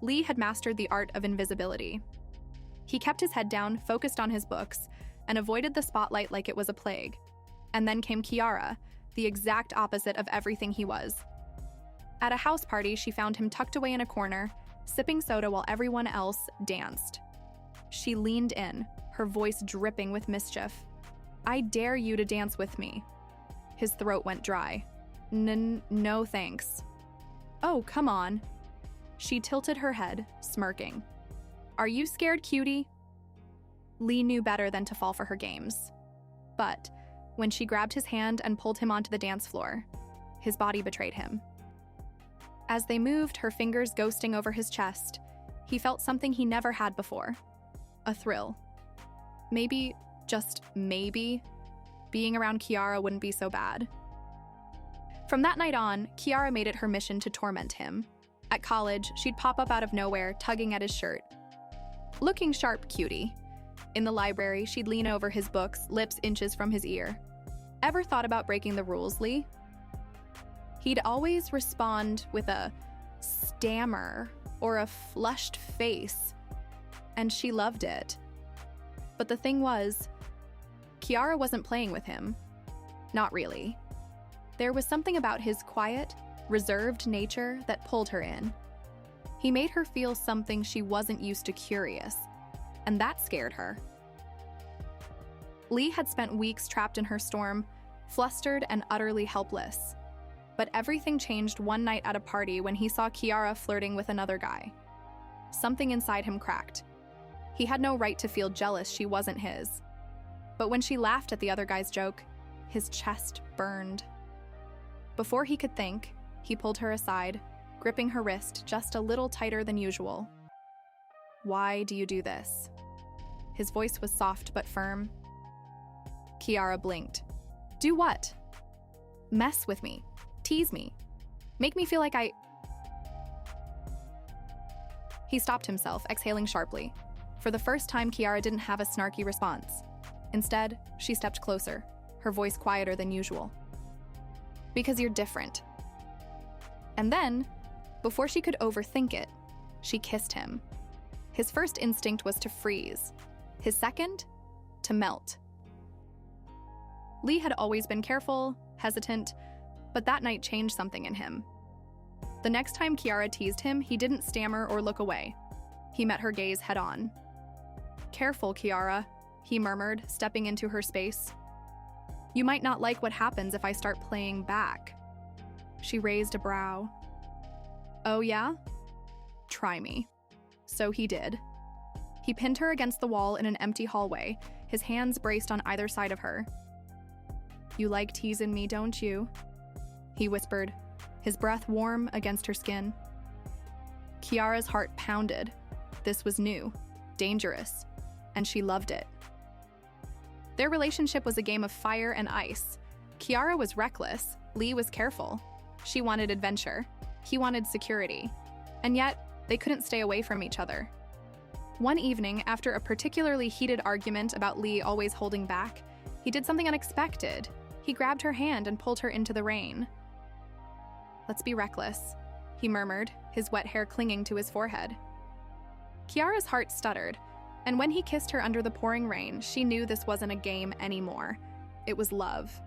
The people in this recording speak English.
Lee had mastered the art of invisibility. He kept his head down, focused on his books, and avoided the spotlight like it was a plague. And then came Kiara, the exact opposite of everything he was. At a house party, she found him tucked away in a corner, sipping soda while everyone else danced. She leaned in, her voice dripping with mischief. "I dare you to dance with me." His throat went dry. No thanks." "Oh, come on." She tilted her head, smirking. "Are you scared, cutie?" Lee knew better than to fall for her games. But when she grabbed his hand and pulled him onto the dance floor, his body betrayed him. As they moved, her fingers ghosting over his chest, he felt something he never had before. A thrill. Maybe, just maybe, being around Kiara wouldn't be so bad. From that night on, Kiara made it her mission to torment him. At college, she'd pop up out of nowhere, tugging at his shirt. "Looking sharp, cutie." In the library, she'd lean over his books, lips inches from his ear. "Ever thought about breaking the rules, Lee?" He'd always respond with a stammer or a flushed face, and she loved it. But the thing was, Kiara wasn't playing with him. Not really. There was something about his quiet, reserved nature that pulled her in. He made her feel something she wasn't used to, curious, and that scared her. Lee had spent weeks trapped in her storm, flustered and utterly helpless. But everything changed one night at a party when he saw Kiara flirting with another guy. Something inside him cracked. He had no right to feel jealous she wasn't his. But when she laughed at the other guy's joke, his chest burned. Before he could think, he pulled her aside, gripping her wrist just a little tighter than usual. "Why do you do this?" His voice was soft but firm. Kiara blinked. "Do what?" "Mess with me. Tease me. Make me feel like I..." He stopped himself, exhaling sharply. For the first time, Kiara didn't have a snarky response. Instead, she stepped closer, her voice quieter than usual. "Because you're different." And then, before she could overthink it, she kissed him. His first instinct was to freeze. His second, to melt. Lee had always been careful, hesitant, but that night changed something in him. The next time Kiara teased him, he didn't stammer or look away. He met her gaze head-on. "Careful, Kiara," he murmured, stepping into her space. "You might not like what happens if I start playing back." She raised a brow. "Oh yeah? Try me." So he did. He pinned her against the wall in an empty hallway, his hands braced on either side of her. "You like teasing me, don't you?" he whispered, his breath warm against her skin. Kiara's heart pounded. This was new, dangerous, and she loved it. Their relationship was a game of fire and ice. Kiara was reckless, Lee was careful. She wanted adventure, he wanted security, and yet they couldn't stay away from each other. One evening, after a particularly heated argument about Lee always holding back, he did something unexpected. He grabbed her hand and pulled her into the rain. "Let's be reckless," he murmured, his wet hair clinging to his forehead. Kiara's heart stuttered, and when he kissed her under the pouring rain, she knew this wasn't a game anymore. It was love.